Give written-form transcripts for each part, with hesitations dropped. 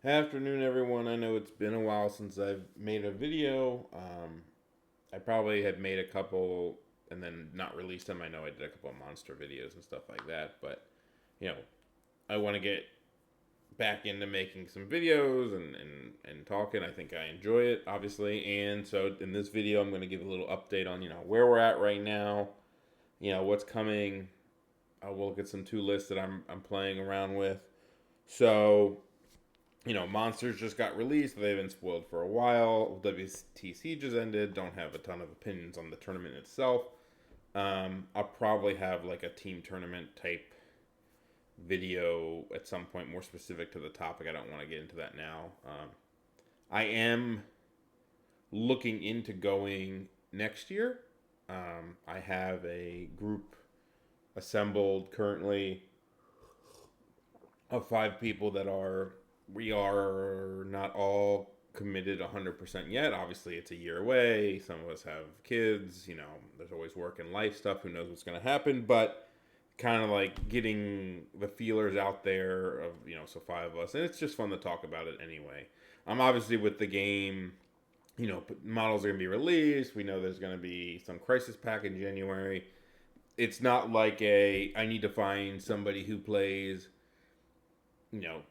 Afternoon, everyone. I know it's been a while since I've made a video. I probably had made a couple and then not released them. I know I did a couple of monster videos and stuff like that, but you know, I want to get back into making some videos and talking. I think I enjoy it, obviously. And so in this video, I'm going to give a little update on where we're at right now. What's coming. We'll look at some two lists that I'm playing around with. So Monsters just got released. They've been spoiled for a while. WTC just ended. Don't have a ton of opinions on the tournament itself. I'll probably have like a team tournament type video at some point more specific to the topic. I don't want to get into that now. I am looking into going next year. I have a group assembled currently of 5 people we are not all committed 100% yet. Obviously, it's a year away. Some of us have kids. There's always work and life stuff. Who knows what's going to happen? But kind of like getting the feelers out there of, so 5 of us. And it's just fun to talk about it anyway. I'm obviously with the game, models are going to be released. We know there's going to be some crisis pack in January. It's not like I need to find somebody who plays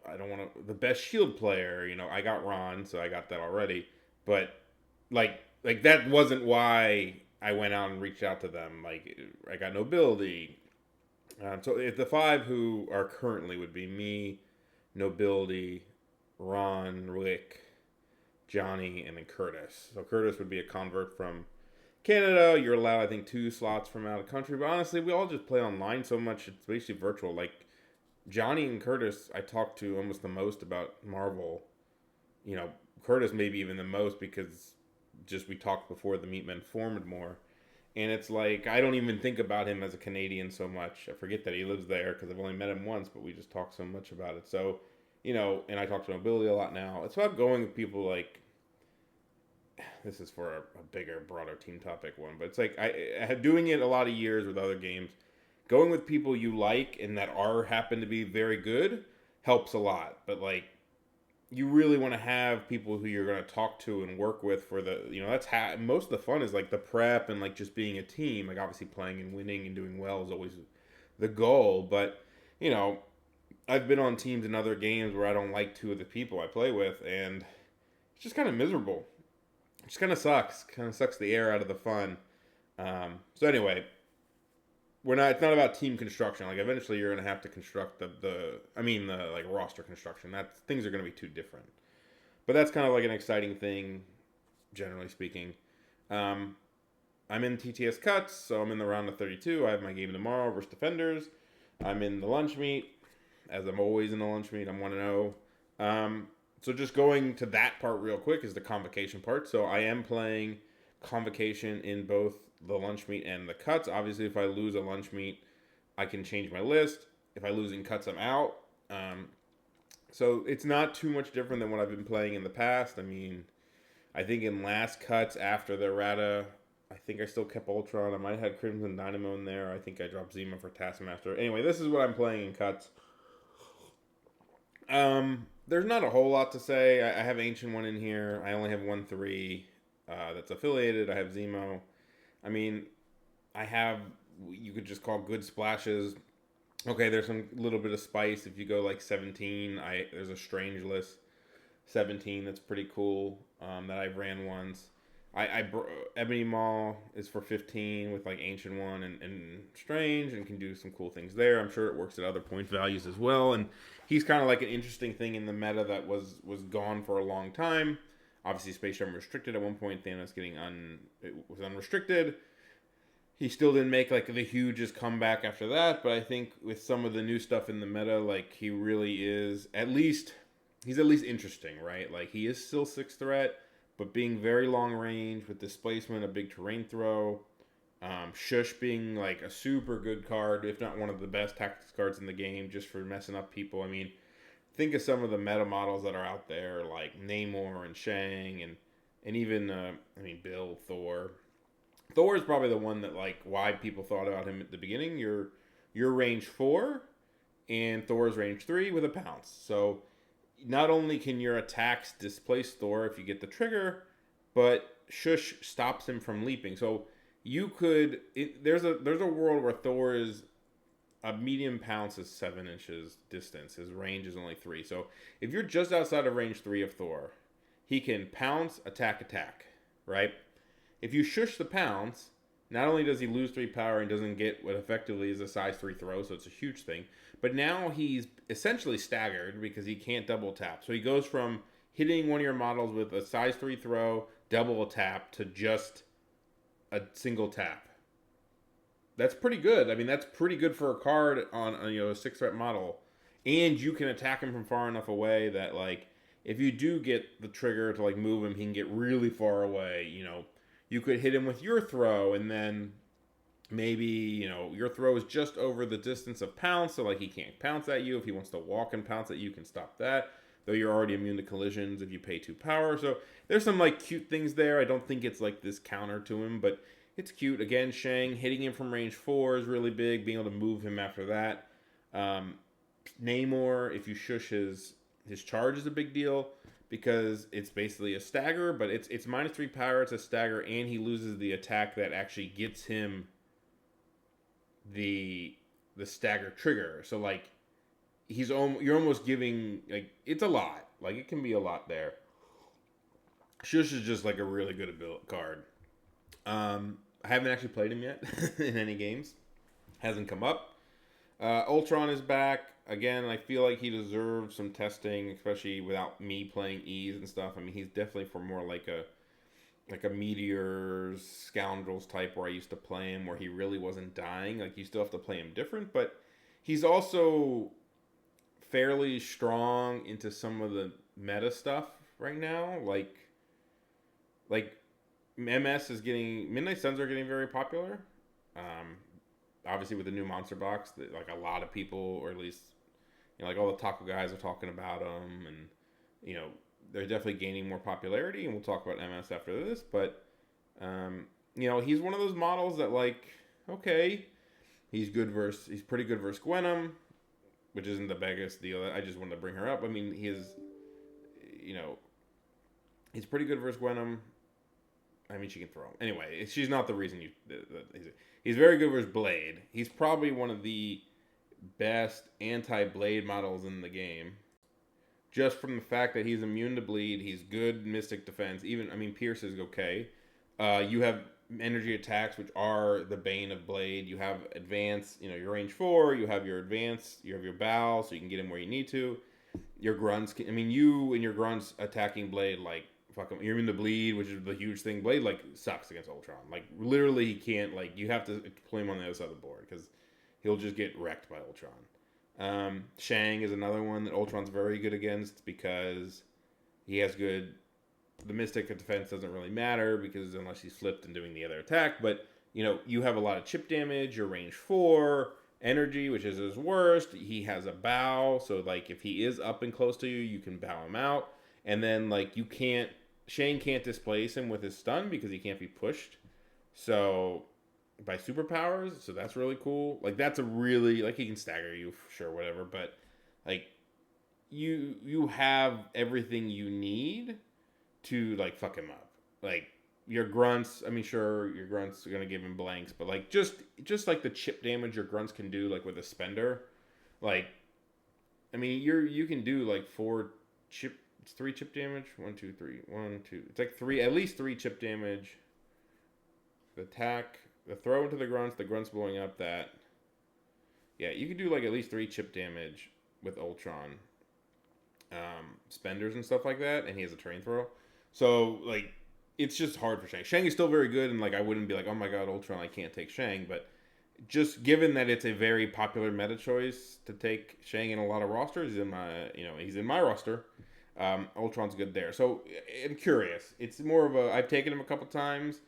I don't want to the best shield player. I got Ron, so I got that already. But like that wasn't why I went out and reached out to them. Like I got Nobility. So if the 5 who are currently would be me, Nobility, Ron, Rick, Johnny, and then Curtis. So Curtis would be a convert from Canada. You're allowed, I think, 2 slots from out of country. But honestly, we all just play online so much. It's basically virtual. Like Johnny and Curtis, I talk to almost the most about Marvel. Curtis maybe even the most because just we talked before the Meatmen formed more. And it's like, I don't even think about him as a Canadian so much. I forget that he lives there because I've only met him once, but we just talk so much about it. So, and I talk to Nobility a lot now. It's about going with people like, this is for a bigger, broader team topic one, but it's like, I had doing it a lot of years with other games. Going with people you like and that happen to be very good helps a lot. But like, you really want to have people who you're going to talk to and work with for the, that's most of the fun is like the prep and like just being a team. Like obviously playing and winning and doing well is always the goal. But, I've been on teams in other games where I don't like 2 of the people I play with, and it's just kind of miserable. It just kind of sucks. Kind of sucks the air out of the fun. So anyway, it's not about team construction. Like eventually you're gonna have to construct the like roster construction. Things are gonna be too different. But that's kind of like an exciting thing, generally speaking. I'm in TTS cuts, so I'm in the round of 32. I have my game tomorrow versus Defenders. I'm in the lunch meet, as I'm always in the lunch meet. I'm 1-0. So just going to that part real quick is the convocation part. So I am playing convocation in both the lunch meet and the cuts. Obviously, if I lose a lunch meet, I can change my list. If I lose in cuts, I'm out. So it's not too much different than what I've been playing in the past. I mean, I think in last cuts after the errata, I think I still kept Ultron. I might have had Crimson Dynamo in there. I think I dropped Zima for Taskmaster. Anyway, this is what I'm playing in cuts. There's not a whole lot to say. I have Ancient One in here. I only have 1-3 that's affiliated. I have Zemo. I mean, you could just call good splashes. Okay, there's some little bit of spice. If you go like 17, there's a strange list 17 that's pretty cool that I ran once. Ebony Maw is for 15 with like Ancient One and Strange and can do some cool things there. I'm sure it works at other point values as well. And he's kind of like an interesting thing in the meta that was gone for a long time. Obviously, Space Jam restricted at one point. Thanos it was unrestricted. He still didn't make like the hugest comeback after that, but I think with some of the new stuff in the meta, like he really is he's at least interesting, right? Like he is still 6 threat, but being very long range with displacement, a big terrain throw. Shush being like a super good card, if not one of the best tactics cards in the game, just for messing up people. I mean, think of some of the meta models that are out there, like Namor and Shang, and even Bill, Thor. Thor is probably the one that like why people thought about him at the beginning. You're range 4, and Thor's range 3 with a pounce. So not only can your attacks displace Thor if you get the trigger, but Shush stops him from leaping. So you could there's a world where Thor is a medium pounce is 7 inches distance. His range is only 3. So if you're just outside of range 3 of Thor, he can pounce, attack, right? If you shush the pounce, not only does he lose 3 power and doesn't get what effectively is a size 3 throw, so it's a huge thing, but now he's essentially staggered because he can't double tap. So he goes from hitting one of your models with a size 3 throw, double tap, to just a single tap. That's pretty good. I mean, that's pretty good for a card on a 6 threat model. And you can attack him from far enough away that, like, if you do get the trigger to, like, move him, he can get really far away. You could hit him with your throw, and then maybe, your throw is just over the distance of pounce, so, like, he can't pounce at you. If he wants to walk and pounce at you, you can stop that. Though you're already immune to collisions if you pay 2 power. So there's some, like, cute things there. I don't think it's, like, this counter to him, but it's cute. Again, Shang, hitting him from range 4 is really big. Being able to move him after that. Namor, if you shush his charge, is a big deal because it's basically a stagger, but it's minus 3 power, it's a stagger, and he loses the attack that actually gets him the stagger trigger. So, like, you're almost giving, like, it's a lot. Like, it can be a lot there. Shush is just, like, a really good card. I haven't actually played him yet in any games. Hasn't come up. Ultron is back. Again, I feel like he deserves some testing, especially without me playing Ease and stuff. I mean, he's definitely for more like a Meteors, Scoundrels type where I used to play him, where he really wasn't dying. Like, you still have to play him different, but he's also fairly strong into some of the meta stuff right now. Like MS is getting, Midnight Suns are getting very popular. Obviously with the new monster box, like, a lot of people, or at least, like, all the taco guys are talking about them, and they're definitely gaining more popularity. And we'll talk about MS after this, but he's one of those models that, like, okay, he's pretty good versus Gwenum, which isn't the biggest deal. I just wanted to bring her up. I mean, he's pretty good versus Gwenum. I mean, she can throw him. Anyway, she's not the reason he's very good versus Blade. He's probably one of the best anti-Blade models in the game. Just from the fact that he's immune to bleed, he's good Mystic defense. Pierce is okay. You have energy attacks, which are the bane of Blade. You have advance, your range 4. You have your advance. You have your bow, so you can get him where you need to. Your grunts, you and your grunts attacking Blade, like, fuck him. You're in the bleed, which is the huge thing. Blade, like, sucks against Ultron. Like, literally, he can't, like, you have to play him on the other side of the board because he'll just get wrecked by Ultron. Shang is another one that Ultron's very good against because he has good. The Mystic defense doesn't really matter because unless he's flipped and doing the other attack, but you have a lot of chip damage. Your range 4 energy, which is his worst. He has a bow, so, like, if he is up and close to you, you can bow him out, and then, like, Shane can't displace him with his stun because he can't be pushed. So by superpowers, so that's really cool. Like, that's a really, like, he can stagger you, sure, whatever, but, like, you have everything you need to, like, fuck him up. Like, your grunts, sure, your grunts are gonna give him blanks, but, like, just like the chip damage your grunts can do, like, with a spender, like, you can do, like, 3 chip damage. 1, 2, 3. 1, 2. It's like 3, at least 3 chip damage. The attack, the throw into the grunts blowing up that. Yeah, you can do, like, at least 3 chip damage with Ultron. Spenders and stuff like that, and he has a terrain throw. So, like, it's just hard for Shang. Shang is still very good, and, like, I wouldn't be like, oh my god, Ultron, I can't take Shang, but just given that it's a very popular meta choice to take Shang in a lot of rosters, he's in my roster. Ultron's good there. So I'm curious. It's more of I've taken him a couple times.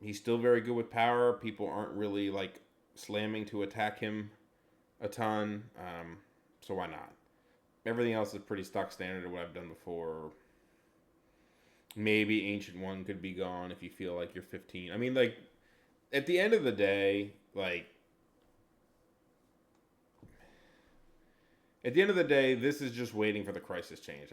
He's still very good with power. People aren't really, like, slamming to attack him a ton. So why not? Everything else is pretty stock standard to what I've done before. Maybe Ancient One could be gone if you feel like you're 15. Like, at the end of the day, like, At the end of the day, this is just waiting for the crisis change.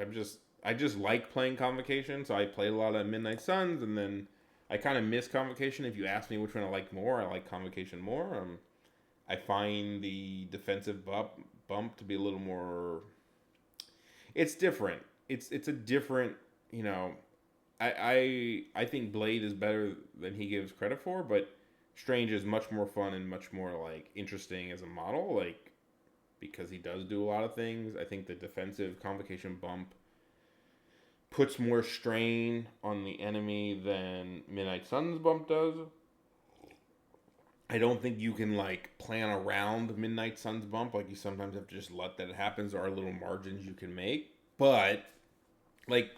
I just like playing Convocation, so I played a lot of Midnight Suns, and then I kind of miss Convocation. If you ask me which one I like more, I like Convocation more. I find the defensive bump to be a little more. It's different. It's a different, you know. I think Blade is better than he gives credit for, but Strange is much more fun and much more like interesting as a model, like because he does do a lot of things. I think the defensive Convocation bump puts more strain on the enemy than Midnight Sun's bump does. I don't think you can like plan around Midnight Sun's bump. Like you sometimes have to just let that happen. There are little margins you can make, but like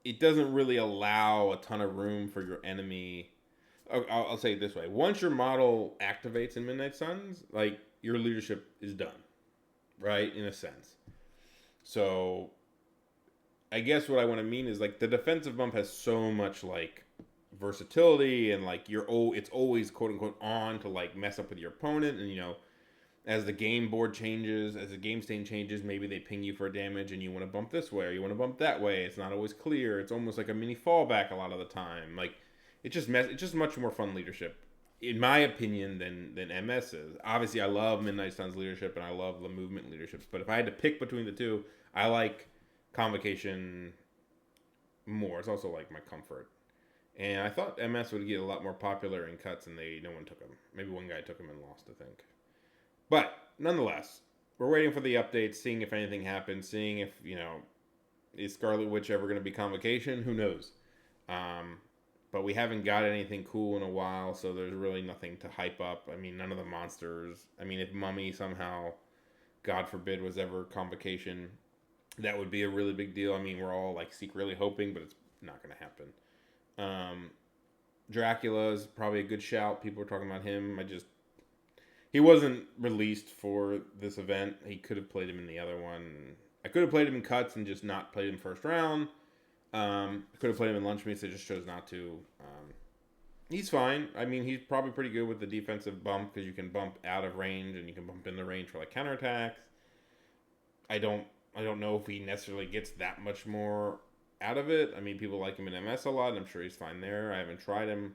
it doesn't really allow a ton of room for your enemy. I'll say it this way: once your model activates in Midnight Suns, like your leadership is done, right? In a sense. So I guess what I want to mean is like the defensive bump has so much like versatility and like it's always quote unquote on to like mess up with your opponent, and you know, as the game board changes, as the game state changes, maybe they ping you for damage and you want to bump this way or you want to bump that way. It's not always clear. It's almost like a mini fallback a lot of the time. Like it's just much more fun leadership in my opinion than MS is. Obviously I love Midnight Sun's leadership and I love the movement leaderships, but if I had to pick between the two, I like Convocation more. It's also like my comfort. And I thought MS would get a lot more popular in cuts, and no one took him. Maybe one guy took him and lost, I think. But nonetheless, we're waiting for the updates, seeing if anything happens, seeing if, you know, is Scarlet Witch ever going to be Convocation? Who knows? But we haven't got anything cool in a while, so there's really nothing to hype up. I mean, none of the monsters. I mean, if Mummy somehow, God forbid, was ever Convocation, that would be a really big deal. I mean, we're all like secretly hoping, but it's not going to happen. Dracula's probably a good shout. People are talking about him. He wasn't released for this event. He could have played him in the other one. I could have played him in cuts and just not played him first round. I could have played him in lunch meets. I just chose not to. He's fine. I mean, he's probably pretty good with the defensive bump because you can bump out of range and you can bump in the range for like counterattacks. I don't know if he necessarily gets that much more out of it. I mean, people like him in MS a lot. I'm sure he's fine there. I haven't tried him.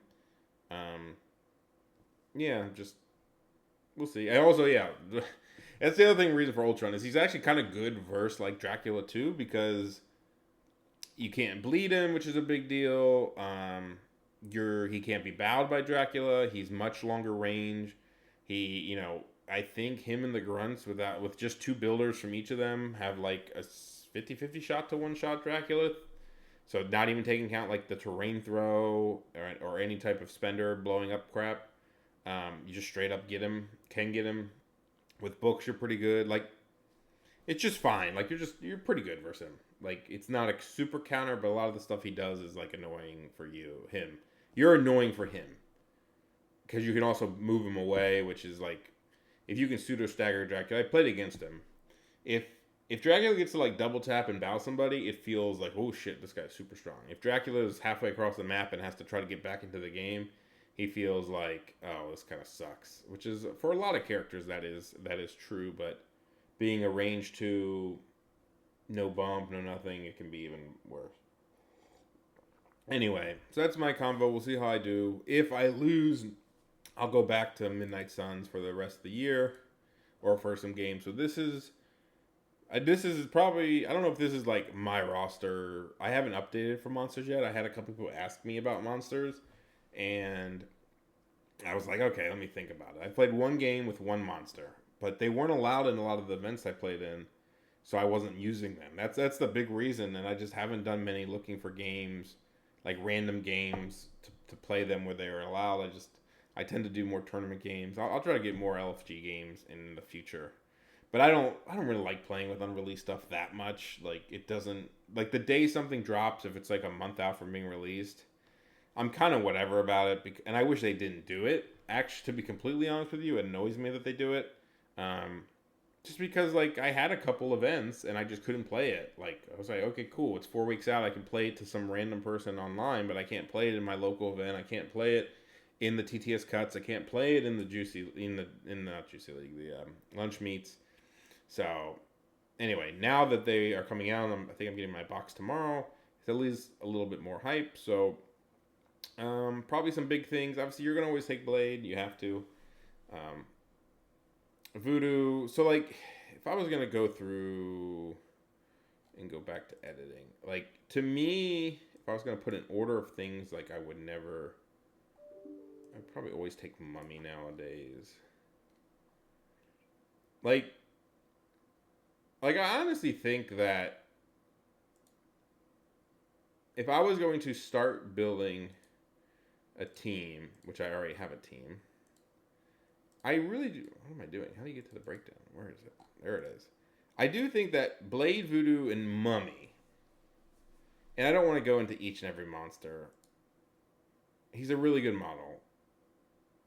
Yeah, just we'll see. I also, yeah, that's the other reason for Ultron is he's actually kind of good versus like Dracula too, because you can't bleed him, which is a big deal. He can't be bowed by Dracula. He's much longer range. I think him and the grunts with just two builders from each of them have like a 50-50 shot to one shot Dracula. So not even taking account like the terrain throw or any type of spender blowing up crap. You just straight up can get him. With books, you're pretty good. Like, it's just fine. Like, you're pretty good versus him. Like, it's not a super counter, but a lot of the stuff he does is, like, annoying for him. You're annoying for him. Because you can also move him away, which is, like, if you can pseudo-stagger Dracula. I played against him. If Dracula gets to, like, double tap and bow somebody, it feels like, oh, shit, this guy's super strong. If Dracula is halfway across the map and has to try to get back into the game, he feels like, oh, this kind of sucks. Which is, for a lot of characters, that is true. But being a range 2, no bump, no nothing, it can be even worse. Anyway, so that's my convo. We'll see how I do. If I lose, I'll go back to Midnight Suns for the rest of the year. Or for some games. So this is probably, I don't know if this is like my roster. I haven't updated for Monsters yet. I had a couple people ask me about Monsters. And I was like, okay, let me think about it. I played one game with one monster, but they weren't allowed in a lot of the events I played in, so I wasn't using them. That's the big reason, and I just haven't done many looking for games, like random games, to play them where they are allowed. I tend to do more tournament games. I'll try to get more LFG games in the future. But I don't really like playing with unreleased stuff that much. Like, it doesn't, like the day something drops, if it's like a month out from being released, I'm kind of whatever about it, and I wish they didn't do it. Actually, to be completely honest with you, it annoys me that they do it. Just because, like, I had a couple events, and I just couldn't play it. Like, I was like, okay, cool, it's 4 weeks out, I can play it to some random person online, but I can't play it in my local event, I can't play it in the TTS cuts, I can't play it in the Juicy, not Juicy League, the lunch meets. So anyway, now that they are coming out, I think I'm getting my box tomorrow. It's at least a little bit more hype. So probably some big things. Obviously, you're gonna always take Blade. You have to. Um, Voodoo. So like, if I was gonna go through and go back to editing, like to me, if I was gonna put an order of things, like I would never. I'd probably always take Mummy nowadays. Like, I honestly think that if I was going to start building a team, which I already have a team, I really do. What am I doing? How do you get to the breakdown? Where is it? There it is. I do think that Blade, Voodoo, and Mummy, and I don't want to go into each and every monster. He's a really good model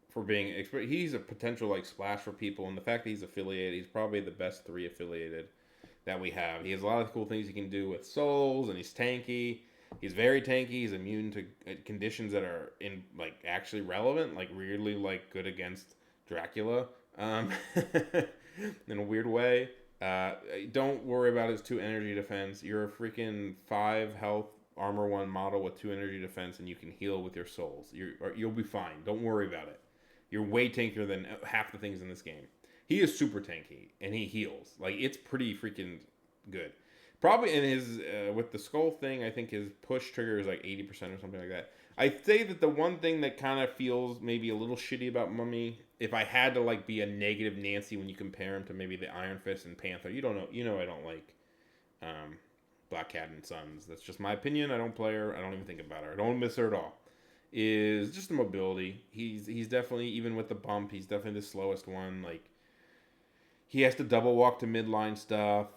for being. He's a potential like splash for people, and the fact that he's affiliated, he's probably the best 3 affiliated that we have. He has a lot of cool things he can do with souls, and he's tanky. He's very tanky. He's immune to conditions that are in like actually relevant, like weirdly like good against Dracula, in a weird way. Don't worry about his 2 energy defense. You're a freaking 5 health armor 1 model with 2 energy defense, and you can heal with your souls. You'll be fine. Don't worry about it. You're way tankier than half the things in this game. He is super tanky, and he heals. Like, it's pretty freaking good. Probably in his, with the skull thing, I think his push trigger is like 80% or something like that. I'd say that the one thing that kind of feels maybe a little shitty about Mummy, if I had to like be a negative Nancy when you compare him to maybe the Iron Fist and Panther, you know I don't like Black Cat and Sons. That's just my opinion. I don't play her. I don't even think about her. I don't miss her at all. Is just the mobility. He's definitely, even with the bump, he's definitely the slowest one. Like, he has to double walk to midline stuff.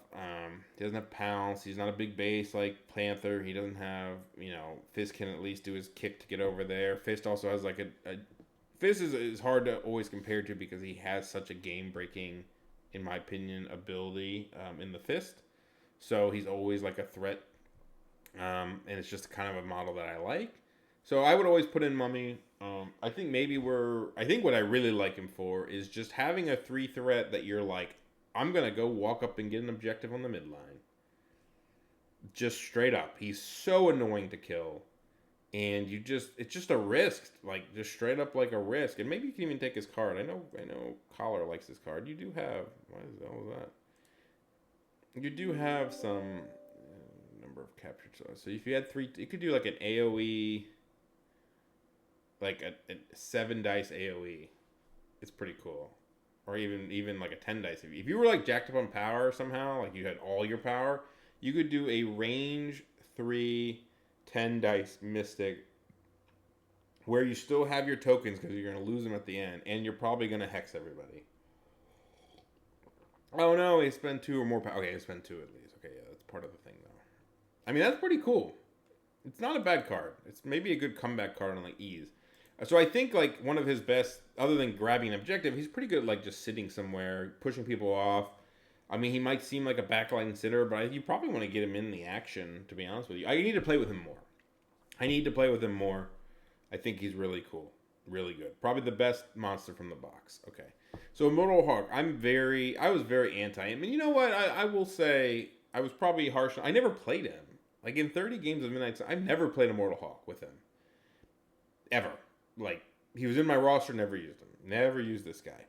He doesn't have pounce. He's not a big base like Panther. He doesn't have, Fist can at least do his kick to get over there. Fist also has like a Fist is hard to always compare to because he has such a game-breaking, in my opinion, ability in the Fist. So he's always like a threat. And it's just kind of a model that I like. So I would always put in Mummy. I think what I really like him for is just having a 3 threat that you're like, I'm going to go walk up and get an objective on the midline. Just straight up. He's so annoying to kill. And it's just a risk. Like, just straight up like a risk. And maybe you can even take his card. I know Collar likes his card. You do have, what the hell was that? You do have some number of captured. So if you had 3, you could do like an AoE, like a 7 dice AoE. It's pretty cool. Or even like a 10 dice. If you were like jacked up on power somehow, like you had all your power, you could do a range 3 10 dice mystic where you still have your tokens because you're going to lose them at the end, and you're probably going to hex everybody. Oh no, he spent 2 or more power. Okay, he spent 2 at least. Okay, yeah, that's part of the thing though. I mean, that's pretty cool. It's not a bad card. It's maybe a good comeback card on like ease. So I think like one of his best, other than grabbing an objective, he's pretty good at like just sitting somewhere, pushing people off. I mean, he might seem like a backline sitter, but you probably want to get him in the action, to be honest with you. I need to play with him more. I think he's really cool. Really good. Probably the best monster from the box. Okay. So Immortal Hawk, I was very anti him. And you know what? I will say, I was probably harsh. I never played him. Like in 30 games of Midnight Sun, I've never played Immortal Hawk with him. Ever. Like, he was in my roster, never used him. Never used this guy.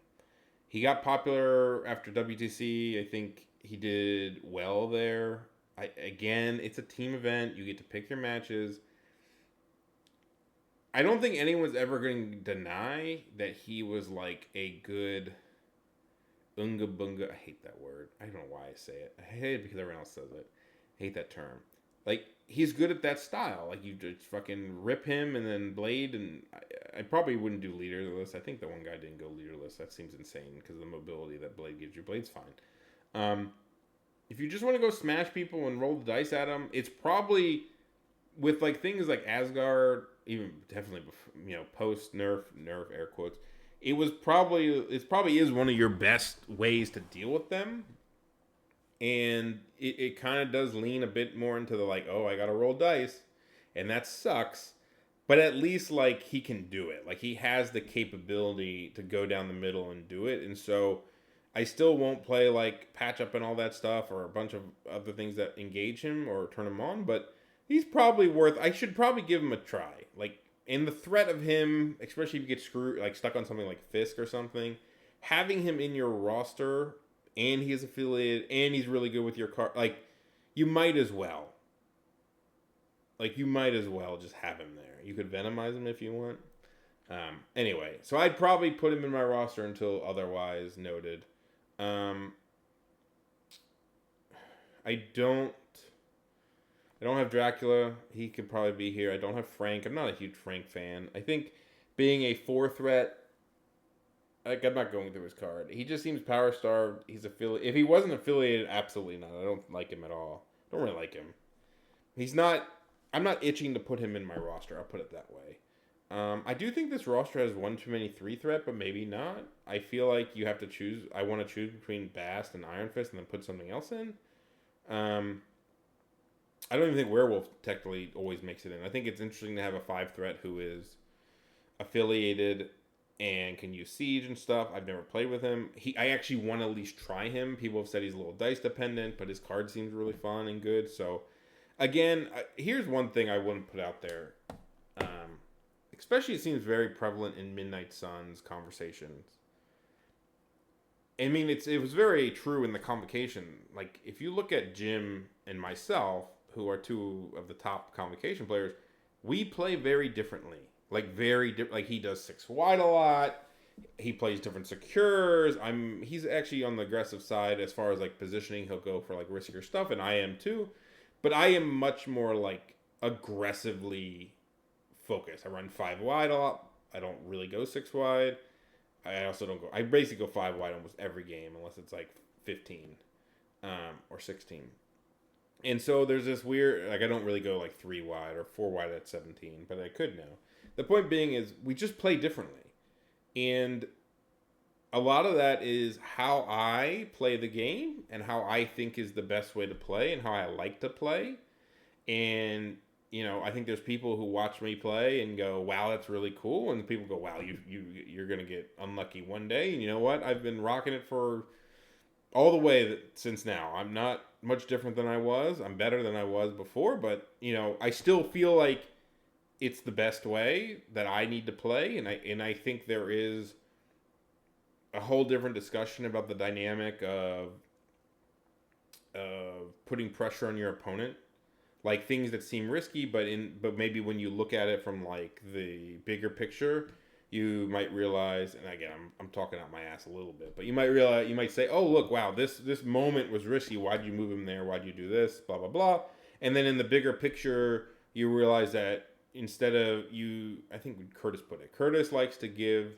He got popular after WTC. I think he did well there. Again, it's a team event. You get to pick your matches. I don't think anyone's ever going to deny that he was like a good Unga Bunga. I hate that word. I don't know why I say it. I hate it because everyone else says it. I hate that term. Like, he's good at that style. Like, you just fucking rip him and then Blade, and I probably wouldn't do leaderless. I think the one guy didn't go leaderless. That seems insane because of the mobility that Blade gives you. Blade's fine. If you just want to go smash people and roll the dice at them, it's probably with like things like Asgard, even definitely post nerf air quotes. It probably is one of your best ways to deal with them. And it kind of does lean a bit more into the like, oh, I got to roll dice. And that sucks. But at least like he can do it. Like he has the capability to go down the middle and do it. And so I still won't play like patch up and all that stuff or a bunch of other things that engage him or turn him on, but he's probably worth. I should probably give him a try. Like in the threat of him, especially if you get screwed, like stuck on something like Fisk or something, having him in your roster and he is affiliated and he's really good with your card, like you might as well. Like you might as well just have him there. You could Venomize him if you want. Anyway, so I'd probably put him in my roster until otherwise noted. I don't have Dracula. He could probably be here. I don't have Frank. I'm not a huge Frank fan. I think being a 4 threat, like I'm not going through his card. He just seems power starved. He's affiliated. If he wasn't affiliated, absolutely not. I don't like him at all. I don't really like him. He's not. I'm not itching to put him in my roster. I'll put it that way. I do think this roster has one too many 3 threat, but maybe not. I feel like you have to choose. I want to choose between Bast and Iron Fist and then put something else in. I don't even think Werewolf technically always makes it in. I think it's interesting to have a 5 threat who is affiliated and can use Siege and stuff. I've never played with him. I actually want to at least try him. People have said he's a little dice dependent, but his card seems really fun and good. So, again, here's one thing I wouldn't put out there. Especially it seems very prevalent in Midnight Suns conversations. I mean, it was very true in the convocation. Like, if you look at Jim and myself, who are 2 of the top convocation players, we play very differently. Like, like, he does 6 wide a lot. He plays different secures. He's actually on the aggressive side as far as, like, positioning. He'll go for, like, riskier stuff, and I am too. But I am much more, like, aggressively focused. I run 5 wide a lot. I don't really go 6 wide. I also don't go. I basically go 5 wide almost every game, unless it's like 15 or 16. And so there's this weird, like I don't really go like 3 wide or 4 wide at 17, but I could now. The point being is we just play differently, and a lot of that is how I play the game and how I think is the best way to play and how I like to play. And you know, I think there's people who watch me play and go, "Wow, that's really cool," and people go, "Wow, you're gonna get unlucky one day." And you know what? I've been rocking it for all the way since now. I'm not much different than I was. I'm better than I was before, but you know, I still feel like it's the best way that I need to play, and I think there is a whole different discussion about the dynamic of putting pressure on your opponent. Like things that seem risky, but maybe when you look at it from like the bigger picture, you might realize. And again, I'm talking out my ass a little bit, but you might say, "Oh, look, wow, this moment was risky. Why'd you move him there? Why'd you do this? Blah blah blah." And then in the bigger picture, you realize that instead of I think Curtis put it. Curtis likes to give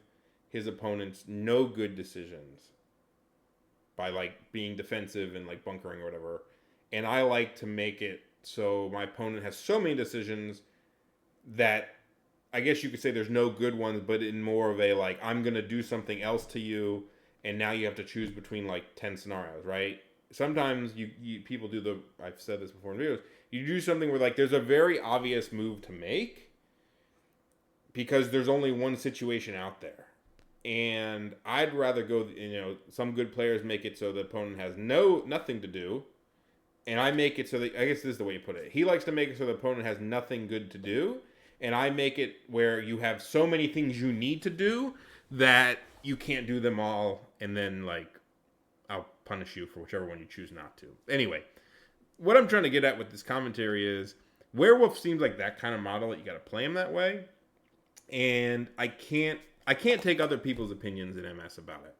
his opponents no good decisions by like being defensive and like bunkering or whatever, and I like to make it so my opponent has so many decisions that I guess you could say there's no good ones, but in more of a like, I'm going to do something else to you, and now you have to choose between like 10 scenarios, right? Sometimes people do I've said this before in videos, you do something where like there's a very obvious move to make because there's only one situation out there. And I'd rather go, you know, some good players make it so the opponent has nothing to do. And I make it so that, I guess this is the way you put it. He likes to make it so the opponent has nothing good to do. And I make it where you have so many things you need to do that you can't do them all. And then, like, I'll punish you for whichever one you choose not to. Anyway, what I'm trying to get at with this commentary is Werewolf seems like that kind of model that you got to play him that way. And I can't take other people's opinions in MS about it.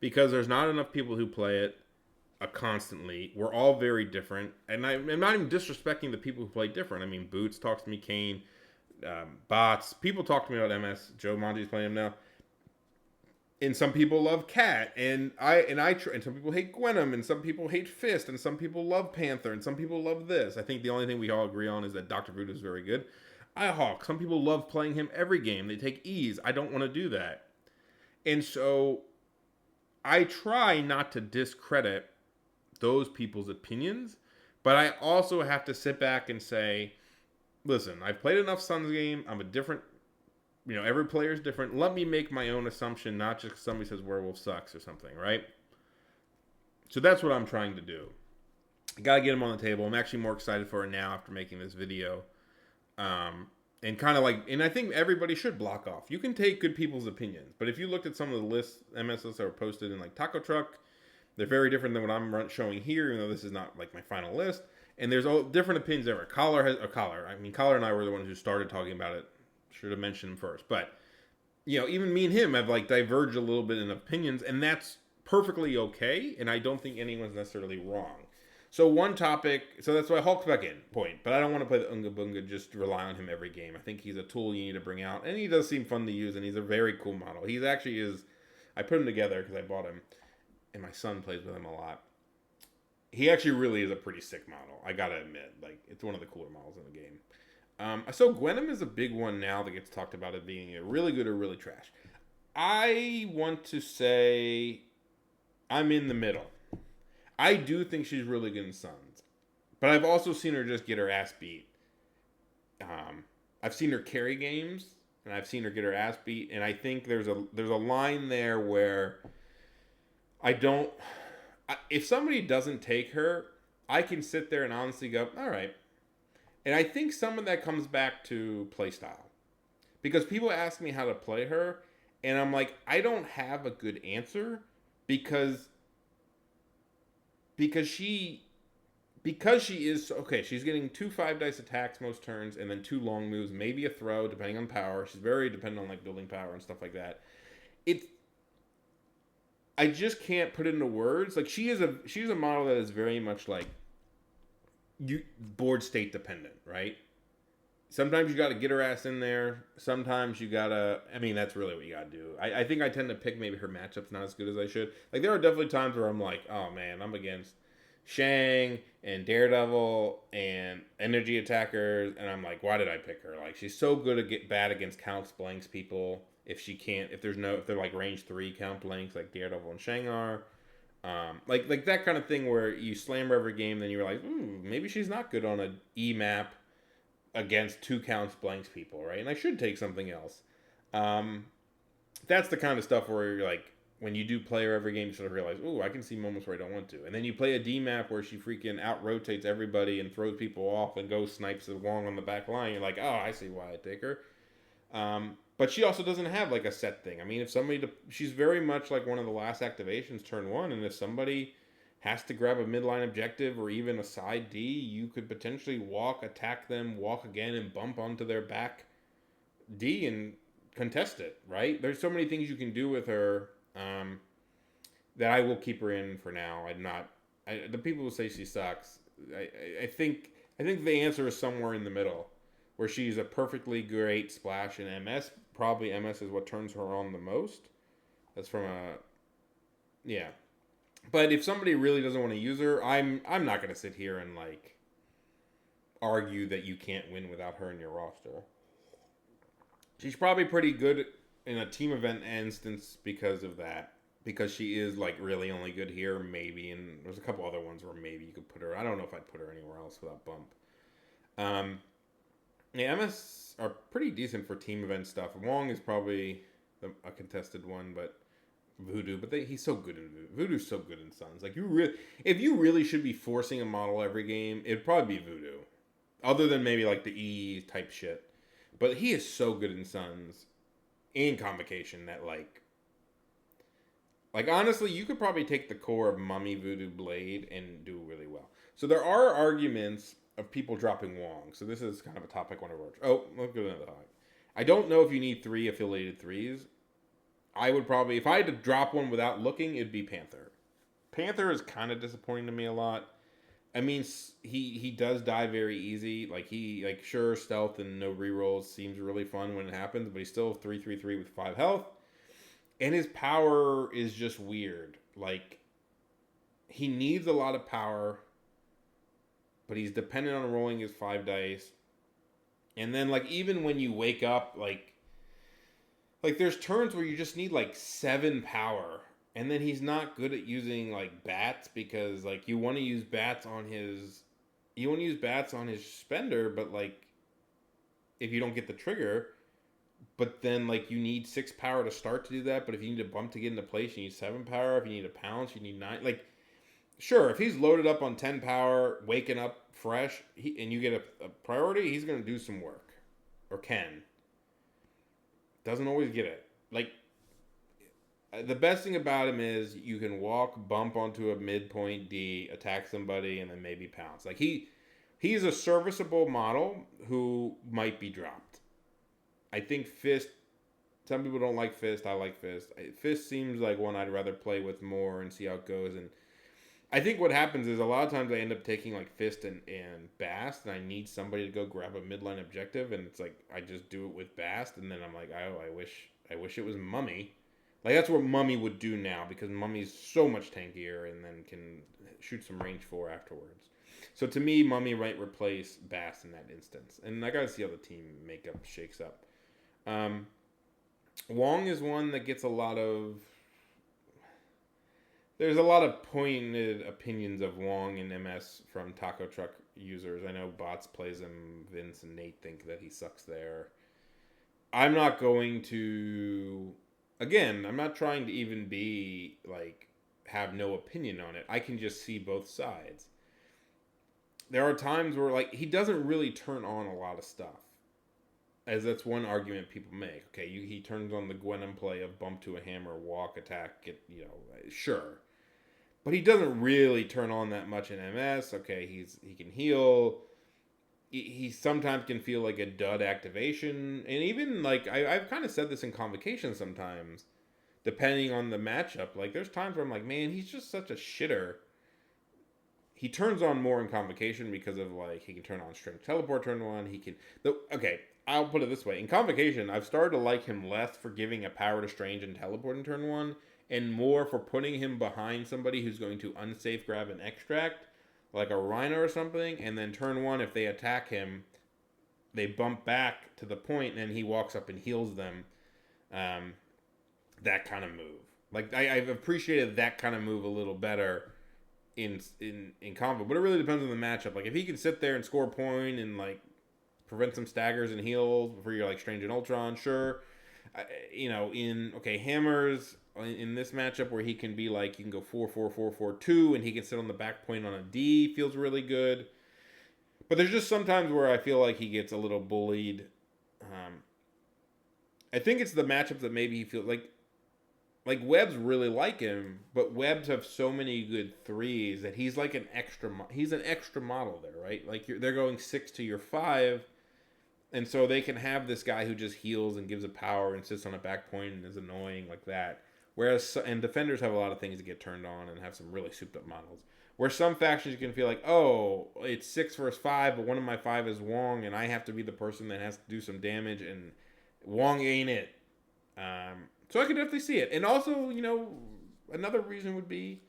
Because there's not enough people who play it constantly. We're all very different, and I'm not even disrespecting the people who play different. I mean, Boots talks to me, Kane, Bots, people talk to me about MS. Joe Monty's playing him now, and some people love Cat, and some people hate Gwenum, and some people hate Fist, and some people love Panther, and some people love this. I think the only thing we all agree on is that Dr. Voodoo is very good. Ihawk, some people love playing him every game. They take ease. I don't want to do that, and so I try not to discredit those people's opinions, but I also have to sit back and say, listen, I've played enough Suns game. I'm a different, you know, every player is different. Let me make my own assumption, not just because somebody says Werewolf sucks or something, right? So that's what I'm trying to do. I gotta get him on the table. I'm actually more excited for it now after making this video. And kind of like, and I think everybody should block off. You can take good people's opinions, but if you looked at some of the lists, MS lists that were posted in like Taco Truck, they're very different than what I'm showing here, even though this is not like my final list. And there's all different opinions ever. Collar and I were the ones who started talking about it. Should have mentioned him first, but even me and him have like diverged a little bit in opinions, and that's perfectly okay. And I don't think anyone's necessarily wrong. So one topic, so that's why Hulk's back in, point. But I don't want to play the Unga Bunga, just rely on him every game. I think he's a tool you need to bring out. And he does seem fun to use, and he's a very cool model. He's actually is, I put him together because I bought him, and my son plays with him a lot. He actually really is a pretty sick model, I gotta admit. Like, it's one of the cooler models in the game. So Gwenom is a big one now that gets talked about as being a really good or really trash. I want to say I'm in the middle. I do think she's really good in Suns, but I've also seen her just get her ass beat. I've seen her carry games, and I've seen her get her ass beat, and I think there's a line there where if somebody doesn't take her, I can sit there and honestly go, all right. And I think some of that comes back to play style, because people ask me how to play her, and I'm like, I don't have a good answer because she is okay. She's getting 2 5-dice attacks most turns, and then 2 long moves, maybe a throw depending on power. She's very dependent on like building power and stuff like that. I just can't put it into words. Like she's a model that is very much like board state dependent, right? Sometimes you got to get her ass in there. Sometimes you gotta. I mean, that's really what you gotta do. I think I tend to pick maybe her matchups not as good as I should. Like there are definitely times where I'm like, oh man, I'm against Shang and Daredevil and energy attackers, and I'm like, why did I pick her? Like she's so good at bad against counts blanks people. If they're like range 3 count blanks like Daredevil and Shang are. Like that kind of thing where you slam her every game, then you're like, maybe she's not good on a E map against 2 counts blanks people, right? And I should take something else. That's the kind of stuff where you're like, when you do play her every game, you sort of realize, I can see moments where I don't want to. And then you play a D map where she freaking out-rotates everybody and throws people off and goes snipes along on the back line. You're like, I see why I take her. But she also doesn't have like a set thing. I mean, she's very much like one of the last activations turn 1, and if somebody has to grab a midline objective or even a side D, you could potentially attack them, walk again, and bump onto their back D and contest it, right? There's so many things you can do with her that I will keep her in for now. The people who say she sucks, I think the answer is somewhere in the middle, where she's a perfectly great splash in MS. Probably MS is what turns her on the most. That's from yeah. But if somebody really doesn't want to use her, I'm not going to sit here and like argue that you can't win without her in your roster. She's probably pretty good in a team event instance because of that. Because she is like really only good here, maybe, and there's a couple other ones where maybe you could put her. I don't know if I'd put her anywhere else without bump. Yeah, MS are pretty decent for team event stuff. Wong is probably a contested one, but Voodoo, but he's so good in Voodoo. Voodoo's so good in Suns. Like if you really should be forcing a model every game, it'd probably be Voodoo, other than maybe like the E type shit. But he is so good in Suns, in Convocation, that like honestly, you could probably take the core of Mummy, Voodoo, Blade and do really well. So there are arguments of people dropping Wong. So this is kind of a topic I want to approach. Let's go to another topic. I don't know if you need 3 affiliated 3s. I would probably, if I had to drop one without looking, it'd be Panther. Panther is kind of disappointing to me a lot. I mean, he does die very easy. Sure, stealth and no rerolls seems really fun when it happens, but he's still 3/3/3 with 5 health. And his power is just weird. Like, he needs a lot of power, but he's dependent on rolling his 5 dice. And then, even when you wake up, there's turns where you just need 7 power, and then he's not good at using bats because you want to use bats on his spender, but if you don't get the trigger, but then you need 6 power to start to do that. But if you need a bump to get into place, you need 7 power. If you need a pounce, you need 9. Sure, if he's loaded up on 10 power, waking up fresh, and you get a priority, he's going to do some work. Or can. Doesn't always get it. Like, the best thing about him is you can walk, bump onto a midpoint D, attack somebody, and then maybe pounce. Like, he's a serviceable model who might be dropped. I think Fist, some people don't like Fist. I like Fist. Fist seems like one I'd rather play with more and see how it goes. And I think what happens is a lot of times I end up taking like Fist and Bast, and I need somebody to go grab a midline objective, and it's like I just do it with Bast, and then I'm like, oh, I wish it was Mummy. Like that's what Mummy would do now because Mummy's so much tankier and then can shoot some range 4 afterwards. So to me, Mummy might replace Bast in that instance, and I gotta see how the team makeup shakes up. Wong is one that gets a lot of. There's a lot of pointed opinions of Wong in MS from Taco Truck users. I know Bots plays him. Vince and Nate think that he sucks there. I'm not going to. Again, I'm not trying to even be like have no opinion on it. I can just see both sides. There are times where like he doesn't really turn on a lot of stuff. As that's one argument people make. Okay, he turns on the Gwenem play of bump to a hammer, walk, attack, get, sure. But he doesn't really turn on that much in MS. Okay, he can heal. He sometimes can feel like a dud activation. And even, like, I've kind of said this in Convocation sometimes, depending on the matchup. Like, there's times where I'm like, man, he's just such a shitter. He turns on more in Convocation because of, like, he can turn on Strength Teleport turn 1. He can... Okay, I'll put it this way. In Convocation, I've started to like him less for giving a power to Strange and Teleport in turn 1, and more for putting him behind somebody who's going to unsafe grab and extract, like a Rhino or something, and then turn 1, if they attack him, they bump back to the point, and he walks up and heals them. That kind of move. Like, I've appreciated that kind of move a little better in Convo, but it really depends on the matchup. Like, if he can sit there and score a point and, like, prevent some staggers and heals for your, like, Strange and Ultron, sure. Hammers in this matchup where he can be like, you can go 4-4-4-4-2 and he can sit on the back point on a D, feels really good. But there's just sometimes where I feel like he gets a little bullied. I think it's the matchup that maybe he feels like Webbs really like him, but Webbs have so many good threes that he's like an extra model there, right? Like they're going 6 to your 5. And so they can have this guy who just heals and gives a power and sits on a back point and is annoying like that. Whereas, and defenders have a lot of things to get turned on and have some really souped up models. Where some factions you can feel like, oh, it's 6 versus 5, but one of my 5 is Wong, and I have to be the person that has to do some damage, and Wong ain't it. So I can definitely see it. And also, another reason would be,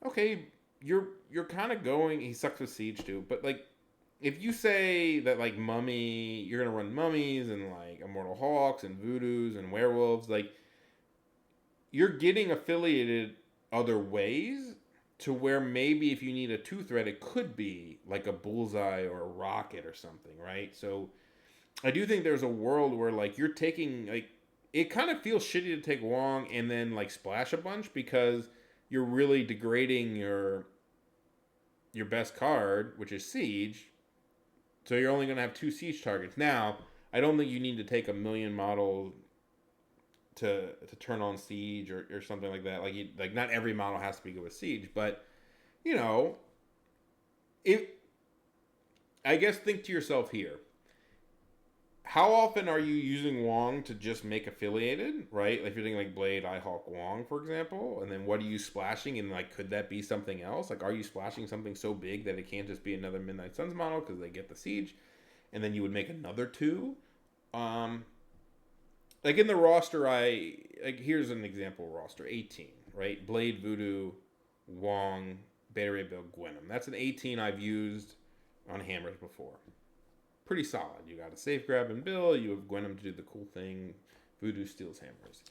okay, you're kind of going, he sucks with Siege too, but like, if you say that, like, Mummy, you're going to run Mummies and, like, Immortal Hawks and Voodoos and Werewolves, like, you're getting affiliated other ways to where maybe if you need a 2-threat, it could be, like, a Bullseye or a Rocket or something, right? So I do think there's a world where, like, you're taking, like, it kind of feels shitty to take Wong and then, like, splash a bunch because you're really degrading your best card, which is Siege. So you're only going to have 2 Siege targets. Now, I don't think you need to take a million model to turn on Siege or something like that. Like not every model has to be good with Siege, but I guess think to yourself here. How often are you using Wong to just make affiliated, right? Like if you're thinking like Blade, Ihawk, Wong, for example, and then what are you splashing, and like could that be something else? Like are you splashing something so big that it can't just be another Midnight Suns model because they get the Siege, and then you would make another 2? Like in the roster, here's an example roster: 18, right? Blade, Voodoo, Wong, Beta Ray Bill, Gwenem. That's an 18 I've used on hammers before. Pretty solid. You got a safe grab and Bill. You have Gwenem to do the cool thing. Voodoo steals hammers.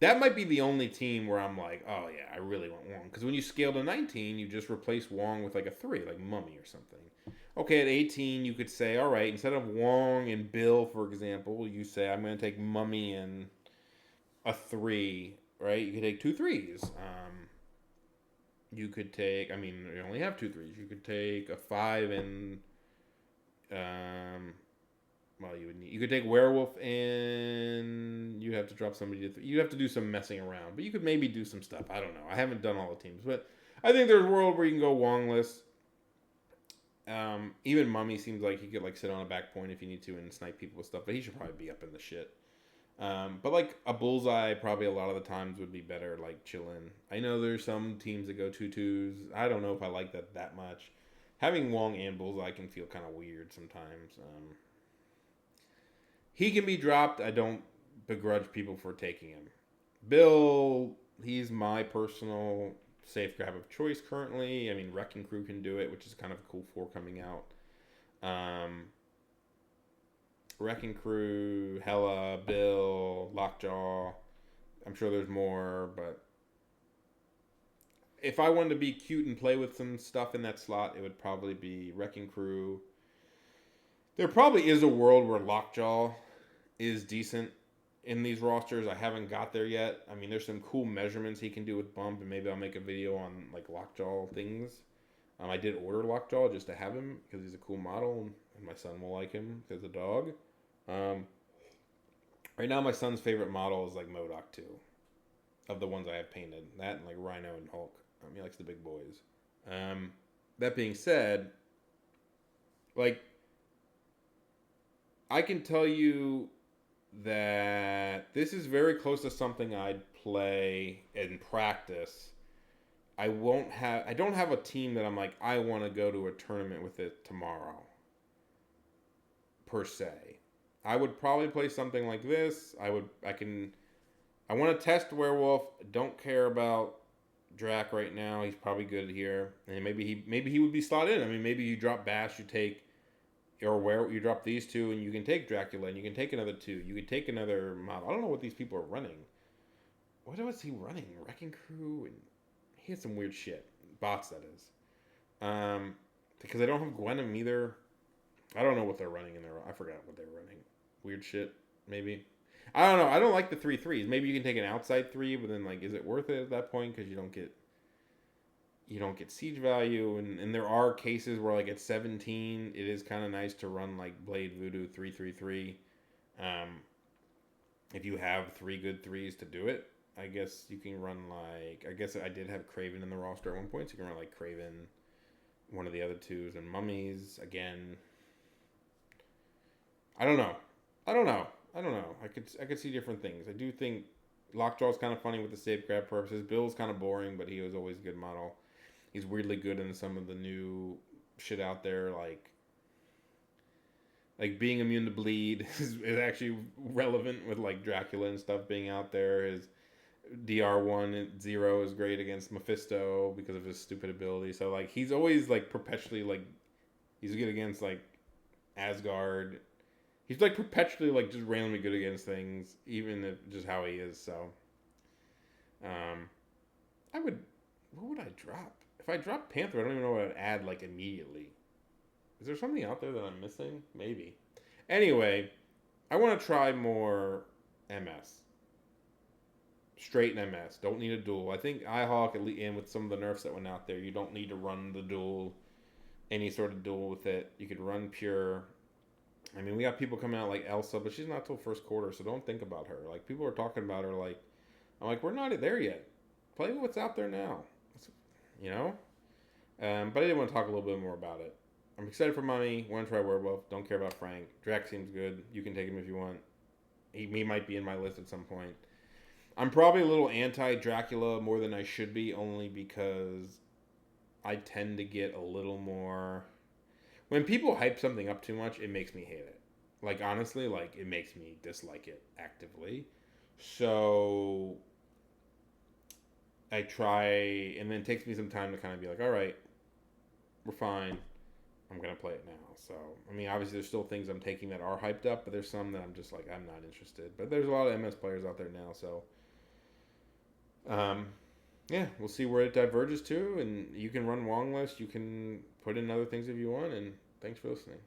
That might be the only team where I'm like, oh yeah, I really want Wong. Because when you scale to 19, you just replace Wong with like a 3, like Mummy or something. Okay, at 18, you could say, all right, instead of Wong and Bill, for example, you say, I'm going to take Mummy and a 3, right? You could take 2 3s. You could take. I mean, you only have two threes. You could take a 5 and well, you could take werewolf and you have to drop somebody to three. You have to do some messing around, but you could maybe do some stuff. I don't know. I haven't done all the teams, but I think there's a world where you can go Wongless. Even Mummy seems like he could like sit on a back point if you need to and snipe people with stuff, but he should probably be up in the shit. But like a bullseye, probably a lot of the times would be better. Like chilling. I know there's some teams that go 2/2s. I don't know if I like that much. Having Wong and bullseye can feel kind of weird sometimes. He can be dropped. I don't begrudge people for taking him. Bill, he's my personal safe grab of choice currently. I mean, Wrecking Crew can do it, which is kind of a cool 4 coming out. Wrecking Crew, Hella, Bill, Lockjaw. I'm sure there's more, but if I wanted to be cute and play with some stuff in that slot, it would probably be Wrecking Crew. There probably is a world where Lockjaw is decent in these rosters. I haven't got there yet. I mean, there's some cool measurements he can do with bump, and maybe I'll make a video on like Lockjaw things. I did order Lockjaw just to have him because he's a cool model, and my son will like him because the dog. Right now, my son's favorite model is like MODOK 2 of the ones I have painted. That and like Rhino and Hulk. He likes the big boys. That being said, like I can tell you that this is very close to something I'd play in practice. I don't have a team that I'm like, I want to go to a tournament with it tomorrow, per se. I would probably play something like this. I want to test Werewolf. Don't care about Drac right now. He's probably good here. And maybe he would be slotted in. I mean, maybe you drop Bash, you drop these two, and you can take Dracula, and you can take another 2. You could take another model. I don't know what these people are running. What was he running? Wrecking Crew, and he had some weird shit. Bots, that is. Because I don't have Gwenom either. I don't know what they're running in there. I forgot what they're running. Weird shit, maybe. I don't know. I don't like the 3/3s. Maybe you can take an outside 3, but then like, is it worth it at that point? Because you don't get siege value, and there are cases where like at 17, it is kind of nice to run like Blade Voodoo 3/3/3. If you have 3 good 3s to do it, I guess you can run like, I guess I did have Craven in the roster at one point, so you can run like Craven, one of the other 2s, and Mummies again. I don't know. I could see different things. I do think Lockjaw is kind of funny with the safe grab purposes. Bill's kind of boring, but he was always a good model. He's weirdly good in some of the new shit out there, like being immune to bleed is actually relevant with like Dracula and stuff being out there. His DR1 is great against Mephisto because of his stupid ability. So like he's always like perpetually like he's good against like Asgard. He's like perpetually like just randomly good against things, even if just how he is. So, what would I drop? If I drop Panther, I don't even know what I'd add like immediately. Is there something out there that I'm missing? Maybe. Anyway, I want to try more MS. Straight MS. Don't need a duel. I think iHawk, and with some of the nerfs that went out there, you don't need to run the duel, any sort of duel with it. You could run pure. I mean, we got people coming out like Elsa, but she's not till first quarter, so don't think about her. Like, people are talking about her like, I'm like, we're not there yet. Play what's out there now. You know? But I did want to talk a little bit more about it. I'm excited for Mummy. Want to try Werewolf. Don't care about Frank. Drax seems good. You can take him if you want. He might be in my list at some point. I'm probably a little anti-Dracula more than I should be, only because I tend to get a little more... When people hype something up too much, it makes me hate it. Like, honestly, like, it makes me dislike it actively. So, I try, and then it takes me some time to kind of be like, all right, we're fine. I'm going to play it now. So, I mean, obviously, there's still things I'm taking that are hyped up, but there's some that I'm just like, I'm not interested. But there's a lot of MS players out there now, so... yeah, we'll see where it diverges to, and you can run Wong list, you can put in other things if you want, and thanks for listening.